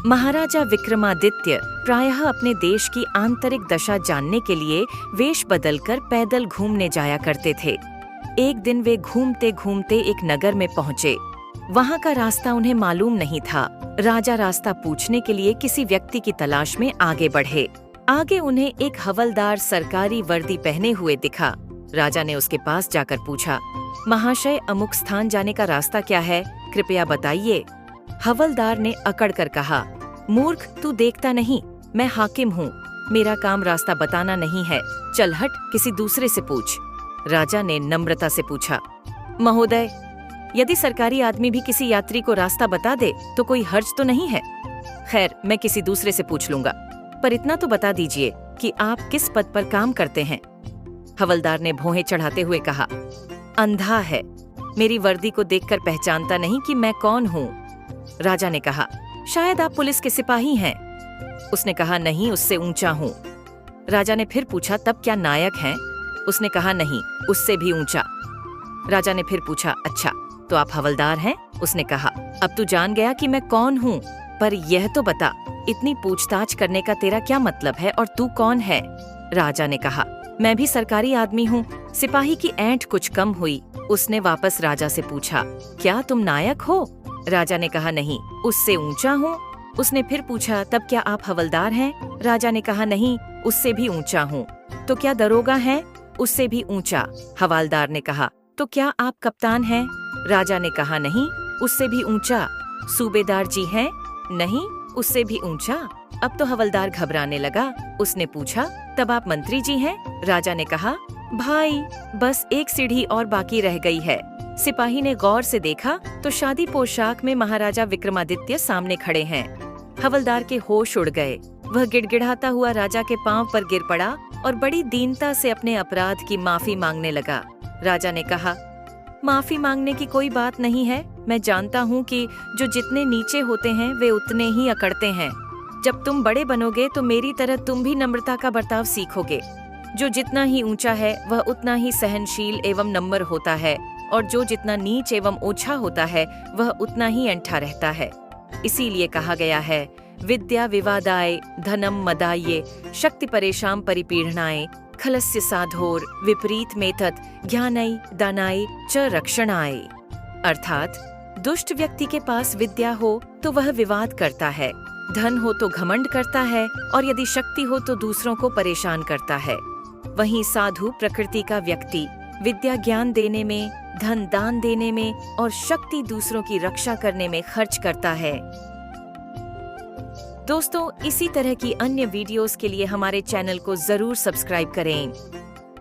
महाराजा विक्रमादित्य प्रायः अपने देश की आंतरिक दशा जानने के लिए वेश बदलकर पैदल घूमने जाया करते थे। एक दिन वे घूमते घूमते एक नगर में पहुँचे। वहाँ का रास्ता उन्हें मालूम नहीं था। राजा रास्ता पूछने के लिए किसी व्यक्ति की तलाश में आगे बढ़े। आगे उन्हें एक हवलदार सरकारी वर्दी पहने हुए दिखा। राजा ने उसके पास जाकर पूछा, महाशय, अमुक स्थान जाने का रास्ता क्या है, कृपया बताइए। हवलदार ने अकड़ कर कहा, मूर्ख, तू देखता नहीं, मैं हाकिम हूँ, मेरा काम रास्ता बताना नहीं है, चल हट, किसी दूसरे से पूछ। राजा ने नम्रता से पूछा, महोदय, यदि सरकारी आदमी भी किसी यात्री को रास्ता बता दे तो कोई हर्ज तो नहीं है। खैर, मैं किसी दूसरे से पूछ लूंगा, पर इतना तो बता दीजिए कि आप किस पद पर काम करते हैं। हवलदार ने भौहें चढ़ाते हुए कहा, अंधा है, मेरी वर्दी को देखकर पहचानता नहीं कि मैं कौन हूँ। राजा ने कहा, शायद आप पुलिस के सिपाही हैं। उसने कहा, नहीं, उससे ऊंचा हूँ। राजा ने फिर पूछा, तब क्या नायक हैं? उसने कहा, नहीं, उससे भी ऊंचा। राजा ने फिर पूछा, अच्छा, तो आप हवलदार हैं? उसने कहा, अब तू जान गया कि मैं कौन हूँ, पर यह तो बता, इतनी पूछताछ करने का तेरा क्या मतलब है और तू कौन है? राजा ने कहा, मैं भी सरकारी आदमी हूँ। सिपाही की ऐंठ कुछ कम हुई। उसने वापस राजा से पूछा, क्या तुम नायक हो? राजा ने कहा, नहीं, उससे ऊंचा हूँ। उसने फिर पूछा, तब क्या आप हवलदार हैं? राजा ने कहा, नहीं, उससे भी ऊंचा हूँ। तो क्या दरोगा हैं? उससे भी ऊंचा। हवलदार ने कहा, तो क्या आप कप्तान हैं? राजा ने कहा, नहीं, उससे भी ऊंचा। सूबेदार जी हैं? नहीं, उससे भी ऊंचा। अब तो हवलदार घबराने लगा। उसने पूछा, तब आप मंत्री जी हैं? राजा ने कहा, भाई, बस एक सीढ़ी और बाकी रह गई है। सिपाही ने गौर से देखा तो शादी पोशाक में महाराजा विक्रमादित्य सामने खड़े हैं। हवलदार के होश उड़ गए। वह गिड़गिड़ाता हुआ राजा के पांव पर गिर पड़ा और बड़ी दीनता से अपने अपराध की माफी मांगने लगा। राजा ने कहा, माफी मांगने की कोई बात नहीं है। मैं जानता हूँ कि जो जितने नीचे होते हैं वे उतने ही अकड़ते हैं। जब तुम बड़े बनोगे तो मेरी तरह तुम भी नम्रता का बर्ताव सीखोगे। जो जितना ही ऊंचा है वह उतना ही सहनशील एवं नम्र होता है, और जो जितना नीच एवं ओछा होता है वह उतना ही ऐंठा रहता है। इसीलिए कहा गया है, विद्या विवादाय धनम मदाये शक्ति परेशान परिपीड़नाय खलस्य साधोर विपरीत मेतत ज्ञानय दानाय च रक्षणाय। अर्थात दुष्ट व्यक्ति के पास विद्या हो तो वह विवाद करता है, धन हो तो घमंड करता है, और यदि शक्ति हो तो दूसरों को परेशान करता है। वहीं साधु प्रकृति का व्यक्ति विद्या ज्ञान देने में, धन दान देने में और शक्ति दूसरों की रक्षा करने में खर्च करता है। दोस्तों, इसी तरह की अन्य वीडियोस के लिए हमारे चैनल को जरूर सब्सक्राइब करें।